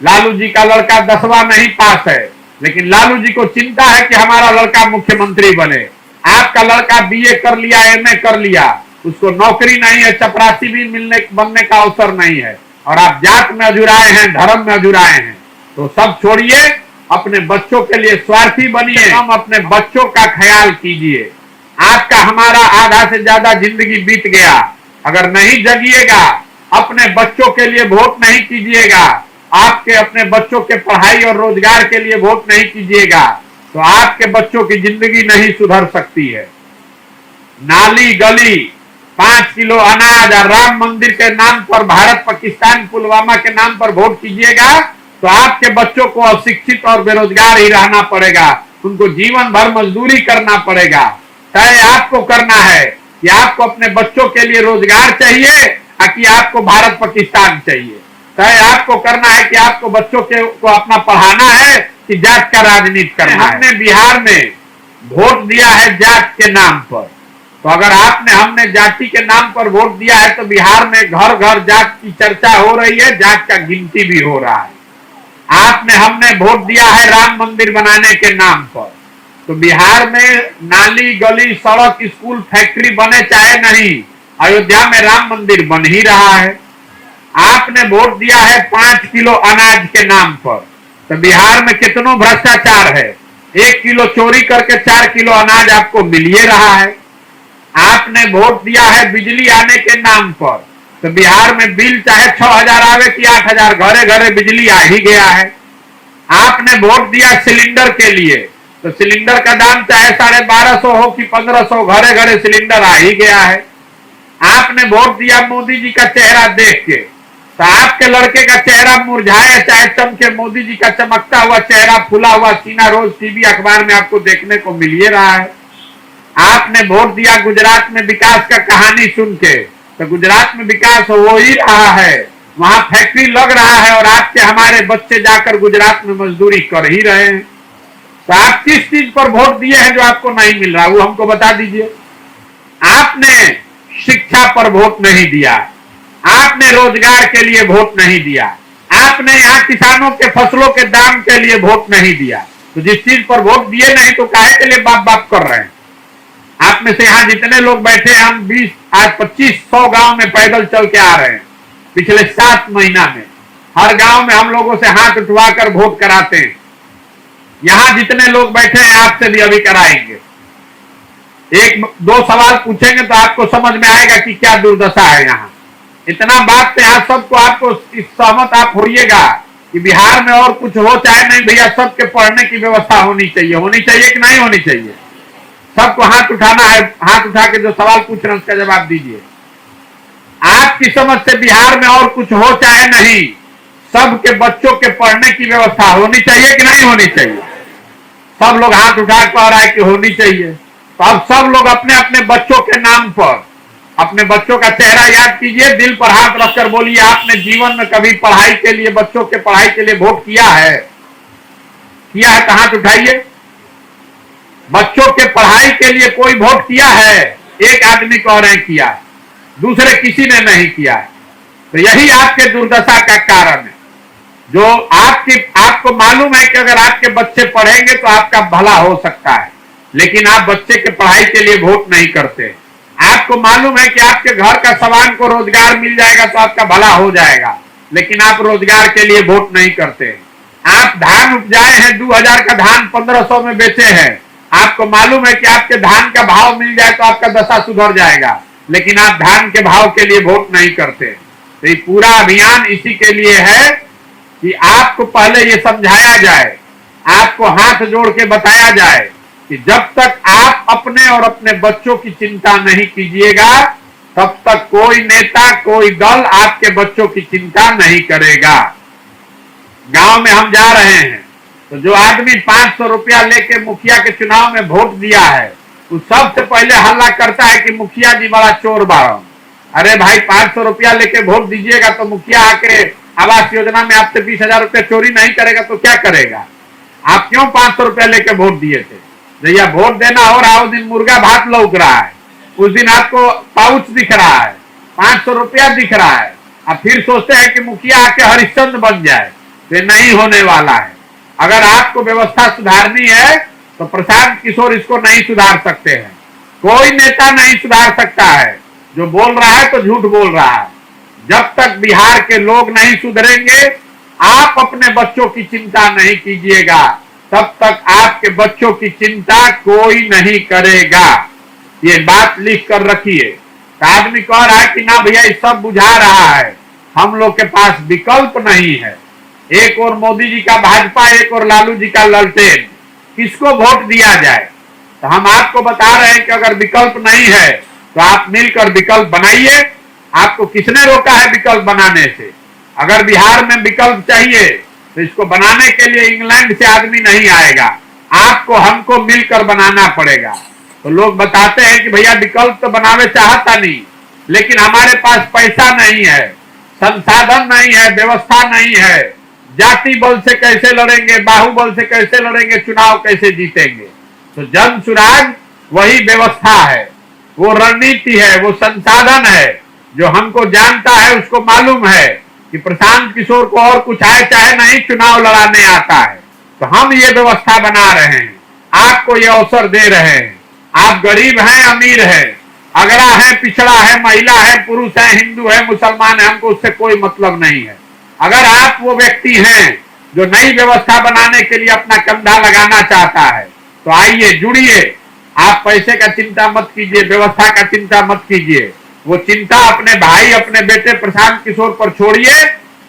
लालू जी का लड़का 10वां नहीं पास है, लेकिन लालू जी को चिंता है कि हमारा लड़का मुख्यमंत्री बने। आपका लड़का बीए कर लिया, एमए कर लिया, उसको नौकरी नहीं है, चपरासी भी बनने का अवसर नहीं है, और आप जात में अजुराए हैं, धर्म में अजुराए हैं। तो सब छोड़िए, अपने बच्चों के लिए स्वार्थी बनिए, हम अपने बच्चों का ख्याल कीजिए। आपका हमारा आधा से ज्यादा जिंदगी बीत गया, अगर नहीं जगिएगा, अपने बच्चों के लिए वोट नहीं कीजिएगा, आपके अपने बच्चों के पढ़ाई और रोजगार के लिए वोट नहीं कीजिएगा, तो आपके बच्चों की जिंदगी नहीं सुधर सकती है। नाली गली 5 किलो अनाज और राम मंदिर के नाम पर, भारत पाकिस्तान पुलवामा के नाम पर वोट कीजिएगा, तो आपके बच्चों को अशिक्षित और बेरोजगार ही रहना पड़ेगा, उनको जीवन भर मजदूरी करना पड़ेगा। तय आपको करना है कि आपको अपने बच्चों के लिए रोजगार चाहिए या कि आपको भारत पाकिस्तान चाहिए। तय आपको करना है कि आपको बच्चों को अपना पढ़ाना है कि जात का राजनीति करना है। हमने बिहार में वोट दिया है जात के नाम पर, तो अगर हमने जाति के नाम पर वोट दिया है तो बिहार में घर घर जात की चर्चा हो रही है, जात का गिनती भी हो रहा है। हमने वोट दिया है राम मंदिर बनाने के नाम पर, तो बिहार में नाली गली सड़क स्कूल फैक्ट्री बने चाहे नहीं, अयोध्या में राम मंदिर बन ही रहा है। आपने वोट दिया है 5 किलो अनाज के नाम पर, तो बिहार में कितना भ्रष्टाचार है, 1 किलो चोरी करके 4 किलो अनाज आपको मिल ही रहा है। आपने वोट दिया है बिजली आने के नाम पर, तो बिहार में बिल चाहे 6,000 आवे कि 8,000, घरे घरे बिजली आ ही गया है। आपने वोट दिया सिलेंडर के लिए, तो सिलेंडर का दाम चाहे 1250 हो कि 1500, घरे घरे सिलेंडर आ ही गया है। आपने वोट दिया मोदी जी का चेहरा देख के, तो आपके लड़के का चेहरा मुरझाए चाहे चमके, मोदी जी का चमकता हुआ चेहरा, फुला हुआ सीना रोज टीवी अखबार में आपको देखने को मिल ही रहा है। आपने वोट दिया गुजरात में विकास का कहानी सुन के, तो गुजरात में विकास हो ही रहा है, वहां फैक्ट्री लग रहा है, और आपके हमारे बच्चे जाकर गुजरात में मजदूरी कर ही रहे हैं। तो आप किस चीज पर वोट दिए हैं जो आपको नहीं मिल रहा, वो हमको बता दीजिए। आपने शिक्षा पर वोट नहीं दिया, आपने रोजगार के लिए वोट नहीं दिया, आपने यहाँ किसानों के फसलों के दाम के लिए वोट नहीं दिया। तो जिस चीज पर वोट दिए नहीं तो काहे के लिए बाप बाप कर रहे हैं। आप में से यहाँ जितने लोग बैठे हैं, हम 20 आज 2500 गांव में पैदल चल के आ रहे हैं पिछले 7 महीना में। हर गांव में हम लोगों से हाथ उठवा कर वोट कराते हैं। यहाँ जितने लोग बैठे हैं आपसे भी अभी कराएंगे। 1-2 सवाल पूछेंगे तो आपको समझ में आएगा कि क्या दुर्दशा है यहाँ। इतना बात पे यहाँ सबको आपको सहमत आप होइएगा कि बिहार में और कुछ हो चाहे नहीं भैया, सबके पढ़ने की व्यवस्था होनी चाहिए कि नहीं होनी चाहिए। सबको हाथ उठाना है, हाथ उठा के जो सवाल पूछ रहे हैं उसका जवाब दीजिए। आपकी समझ से बिहार में और कुछ हो चाहे नहीं, सबके बच्चों के पढ़ने की व्यवस्था होनी चाहिए कि नहीं होनी चाहिए। सब लोग हाथ उठा कर रहा है कि होनी चाहिए। तो अब सब लोग अपने अपने बच्चों के नाम पर अपने बच्चों का चेहरा याद कीजिए, दिल पर हाथ रखकर बोलिए, आपने जीवन में कभी पढ़ाई के लिए, बच्चों के पढ़ाई के लिए वोट किया है? किया है तो हाथ उठाइए। बच्चों के पढ़ाई के लिए कोई वोट किया है? एक आदमी कह रहे हैं किया है, दूसरे किसी ने नहीं किया है। तो यही आपके दुर्दशा का कारण है। जो आपको मालूम है कि अगर आपके बच्चे पढ़ेंगे तो आपका भला हो सकता है, लेकिन आप बच्चे के पढ़ाई के लिए वोट नहीं करते। आपको मालूम है कि आपके घर का सवान को रोजगार मिल जाएगा तो आपका भला हो जाएगा, लेकिन आप रोजगार के लिए वोट नहीं करते। आप धान उपजाए हैं, 2000 का धान 1500 में बेचे हैं, आपको मालूम है कि आपके धान का भाव मिल जाए तो आपका दशा सुधर जाएगा, लेकिन आप धान के भाव के लिए वोट नहीं करते। तो ये पूरा अभियान इसी के लिए है कि आपको पहले ये समझाया जाए, आपको हाथ जोड़ के बताया जाए कि जब तक आप अपने और अपने बच्चों की चिंता नहीं कीजिएगा, तब तक कोई नेता, कोई दल आपके बच्चों की चिंता नहीं करेगा। गांव में हम जा रहे हैं तो जो आदमी 500 रुपया लेके मुखिया के चुनाव में वोट दिया है, वो सबसे पहले हल्ला करता है कि मुखिया जी बड़ा चोर बाड़न। अरे भाई, 500 रुपया लेके वोट दीजिएगा तो मुखिया आके आवास योजना में आपसे 20,000 रुपया चोरी नहीं करेगा तो क्या करेगा? आप क्यों 500 रुपया लेके वोट दिए थे? भैया वोट देना हो रहा है, उस दिन मुर्गा भात लौक रहा है, उस दिन आपको पाउच दिख रहा है, 500 रुपया दिख रहा है, आप फिर सोचते हैं कि मुखिया आके हरिश्चंद्र बन जाए, तो नहीं होने वाला है। अगर आपको व्यवस्था सुधारनी है तो प्रशांत किशोर इसको नहीं सुधार सकते हैं, कोई नेता नहीं सुधार सकता है। जो बोल रहा है तो झूठ बोल रहा है। जब तक बिहार के लोग नहीं सुधरेंगे, आप अपने बच्चों की चिंता नहीं कीजिएगा, तब तक आपके बच्चों की चिंता कोई नहीं करेगा। ये बात लिख कर रखिए। आदमी कह रहा है कि ना भैया ये सब बुझा रहा है, हम लोग के पास विकल्प नहीं है। एक और मोदी जी का भाजपा, एक और लालू जी का ललटेन, किसको वोट दिया जाए? तो हम आपको बता रहे हैं कि अगर विकल्प नहीं है तो आप मिलकर विकल्प बनाइए। आपको किसने रोका है विकल्प बनाने से? अगर बिहार में विकल्प चाहिए तो इसको बनाने के लिए इंग्लैंड से आदमी नहीं आएगा, आपको हमको मिलकर बनाना पड़ेगा। तो लोग बताते हैं कि भैया विकल्प तो बनावे चाहता नहीं, लेकिन हमारे पास पैसा नहीं है, संसाधन नहीं है, व्यवस्था नहीं है, जाति बल से कैसे लड़ेंगे, बाहुबल से कैसे लड़ेंगे, चुनाव कैसे जीतेंगे? तो जन सुराग वही व्यवस्था है, वो रणनीति है, वो संसाधन है। जो हमको जानता है उसको मालूम है कि प्रशांत किशोर को और कुछ आए चाहे नहीं, चुनाव लड़ाने आता है। तो हम ये व्यवस्था बना रहे हैं, आपको ये अवसर दे रहे हैं। आप गरीब हैं, अमीर है, अगड़ा है, पिछड़ा है, महिला है, पुरुष है, हिंदू है, मुसलमान है, हमको उससे कोई मतलब नहीं है। अगर आप वो व्यक्ति हैं जो नई व्यवस्था बनाने के लिए अपना कंधा लगाना चाहता है तो आइए, जुड़िए। आप पैसे का चिंता मत कीजिए, व्यवस्था का चिंता मत कीजिए, वो चिंता अपने भाई, अपने बेटे प्रशांत किशोर पर छोड़िए।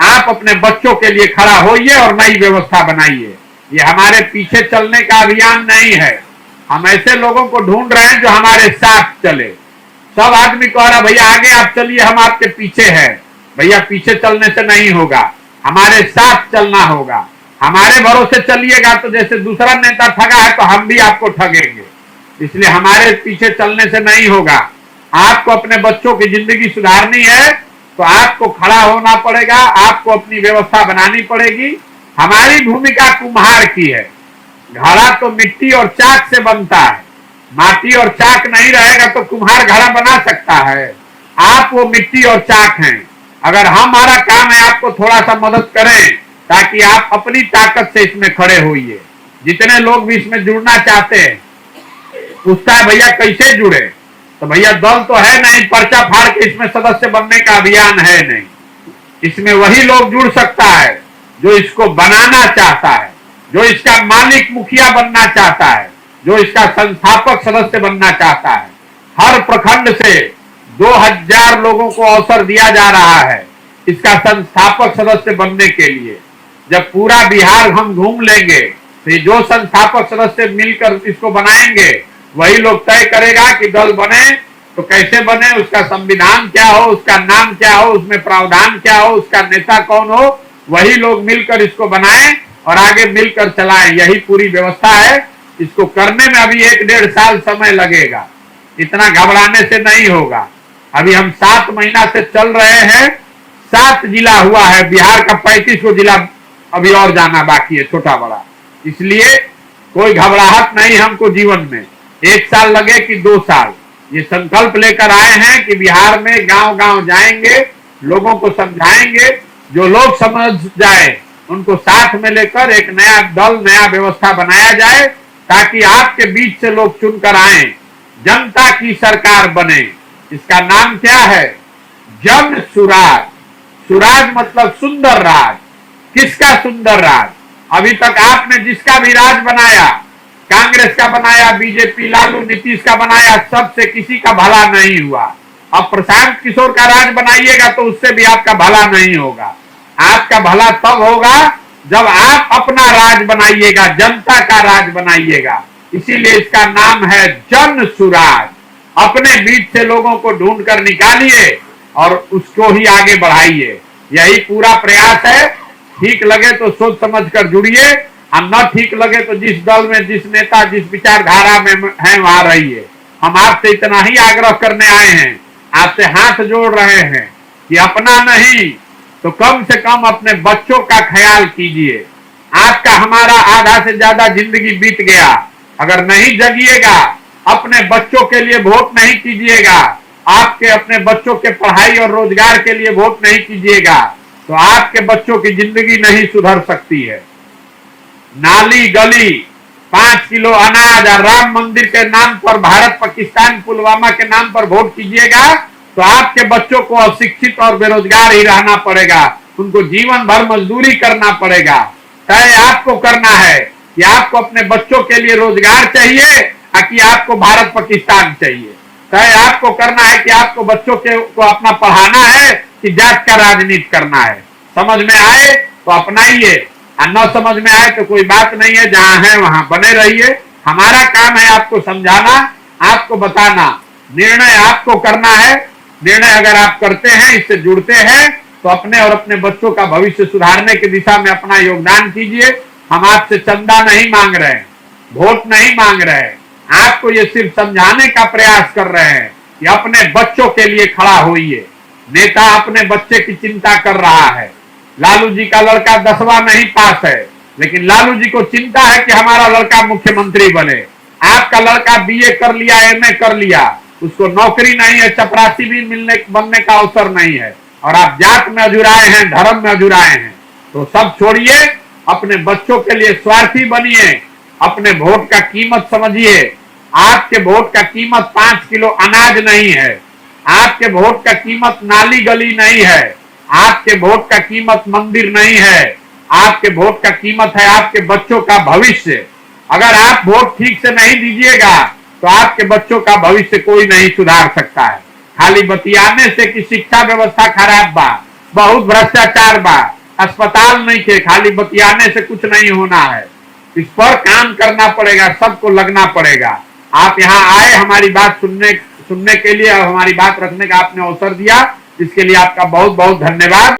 आप अपने बच्चों के लिए खड़ा होइए और नई व्यवस्था बनाइए। ये हमारे पीछे चलने का अभियान नहीं है, हम ऐसे लोगों को ढूंढ रहे हैं जो हमारे साथ चले। सब आदमी कह रहा भैया आगे आप चलिए, हम आपके पीछे हैं। भैया पीछे चलने से नहीं होगा, हमारे साथ चलना होगा। हमारे भरोसे चलिएगा तो जैसे दूसरा नेता ठगा है तो हम भी आपको ठगेंगे, इसलिए हमारे पीछे चलने से नहीं होगा। आपको अपने बच्चों की जिंदगी सुधारनी है तो आपको खड़ा होना पड़ेगा, आपको अपनी व्यवस्था बनानी पड़ेगी। हमारी भूमिका कुम्हार की है। घड़ा तो मिट्टी और चाक से बनता है, माटी और चाक नहीं रहेगा तो कुम्हार घड़ा बना सकता है? आप वो मिट्टी और चाक हैं। अगर हमारा काम है आपको थोड़ा सा मदद करें ताकि आप अपनी ताकत से इसमें खड़े होइए। जितने लोग भी इसमें जुड़ना चाहते हैं, पूछता है भैया कैसे जुड़े, तो भैया दल तो है नहीं, पर्चा फाड़ के इसमें सदस्य बनने का अभियान है नहीं। इसमें वही लोग जुड़ सकता है जो इसको बनाना चाहता है, जो इसका मालिक मुखिया बनना चाहता है, जो इसका संस्थापक सदस्य बनना चाहता है। हर प्रखंड से 2000 लोगों को अवसर दिया जा रहा है इसका संस्थापक सदस्य बनने के लिए। जब पूरा बिहार हम घूम लेंगे तो जो संस्थापक सदस्य मिलकर इसको बनाएंगे वही लोग तय करेगा कि दल बने तो कैसे बने, उसका संविधान क्या हो, उसका नाम क्या हो, उसमें प्रावधान क्या हो, उसका नेता कौन हो। वही लोग मिलकर इसको बनाएं और आगे मिलकर चलाएं। यही पूरी व्यवस्था है। इसको करने में अभी 1-1.5 साल समय लगेगा, इतना घबराने से नहीं होगा। अभी हम 7 महीना से चल रहे हैं, 7 जिला हुआ है, बिहार का 35 को जिला अभी और जाना बाकी है, छोटा बड़ा। इसलिए कोई घबराहट नहीं हमको जीवन में। 1 साल लगे कि 2 साल, ये संकल्प लेकर आए हैं कि बिहार में गांव गांव जाएंगे, लोगों को समझाएंगे। जो लोग समझ जाए उनको साथ में लेकर एक नया दल, नया व्यवस्था बनाया जाए ताकि आपके बीच से लोग चुनकर आए, जनता की सरकार बने। इसका नाम क्या है? जन सुराज। सुराज मतलब सुंदर राज। किसका सुंदर राज? अभी तक आपने जिसका भी राज बनाया, कांग्रेस का बनाया, बीजेपी, लालू, नीतीश का बनाया, सबसे किसी का भला नहीं हुआ। अब प्रशांत किशोर का राज बनाइएगा तो उससे भी आपका भला नहीं होगा। आपका भला तब होगा जब आप अपना राज बनाइएगा, जनता का राज बनाइएगा। इसीलिए इसका नाम है जन सुराज। अपने बीच से लोगों को ढूंढ कर निकालिए और उसको ही आगे बढ़ाइए। यही पूरा प्रयास है। ठीक लगे तो सोच समझ कर जुड़िए, और न ठीक लगे तो जिस दल में, जिस नेता, जिस विचारधारा में है वहां रहिए। हम आपसे इतना ही आग्रह करने आए हैं, आपसे हाथ जोड़ रहे हैं कि अपना नहीं तो कम से कम अपने बच्चों का ख्याल कीजिए। आपका हमारा आधा से ज्यादा जिंदगी बीत गया, अगर नहीं जगिएगा, अपने बच्चों के लिए वोट नहीं कीजिएगा, आपके अपने बच्चों के पढ़ाई और रोजगार के लिए वोट नहीं कीजिएगा, तो आपके बच्चों की जिंदगी नहीं सुधर सकती है। नाली गली 5 किलो अनाज और राम मंदिर के नाम पर, भारत पाकिस्तान पुलवामा के नाम पर वोट कीजिएगा तो आपके बच्चों को अशिक्षित और बेरोजगार ही रहना पड़ेगा, उनको जीवन भर मजदूरी करना पड़ेगा। तय आपको करना है कि आपको अपने बच्चों के लिए रोजगार चाहिए या कि आपको भारत पाकिस्तान चाहिए। तय आपको करना है कि आपको बच्चों को अपना पढ़ाना है कि जात का राजनीति करना है। समझ में आए तो अपनाइए, और न समझ में आए तो कोई बात नहीं है, जहां है वहां बने रहिए। हमारा काम है आपको समझाना, आपको बताना, निर्णय आपको करना है। निर्णय अगर आप करते हैं, इससे जुड़ते हैं, तो अपने और अपने बच्चों का भविष्य सुधारने की दिशा में अपना योगदान कीजिए। हम आपसे चंदा नहीं मांग रहे हैं, वोट नहीं मांग रहे हैं, आपको ये सिर्फ समझाने का प्रयास कर रहे हैं कि अपने बच्चों के लिए खड़ा होइए। नेता अपने बच्चे की चिंता कर रहा है। लालू जी का लड़का 10वां नहीं पास है, लेकिन लालू जी को चिंता है कि हमारा लड़का मुख्यमंत्री बने। आपका लड़का बीए कर लिया, एमए कर लिया, उसको नौकरी नहीं है, चपरासी भी बनने का अवसर नहीं है, और आप जात में अजुराए हैं, धर्म में अजुराए हैं। तो सब छोड़िए, अपने बच्चों के लिए स्वार्थी बनिए, अपने वोट का कीमत समझिए। आपके वोट का कीमत 5 किलो अनाज नहीं है, आपके वोट का कीमत नाली गली नहीं है, आपके वोट का कीमत मंदिर नहीं है, आपके वोट का कीमत है आपके बच्चों का भविष्य। अगर आप वोट ठीक से नहीं दीजिएगा तो आपके बच्चों का भविष्य कोई नहीं सुधार सकता है। खाली बतियाने से कि शिक्षा व्यवस्था खराब बा, बहुत भ्रष्टाचार बा, अस्पताल नहीं थे, खाली बतियाने से कुछ नहीं होना है। इस पर काम करना पड़ेगा, सबको लगना पड़ेगा। आप यहाँ आए हमारी बात सुनने के लिए और हमारी बात रखने का आपने अवसर दिया, इसके लिए आपका बहुत बहुत धन्यवाद।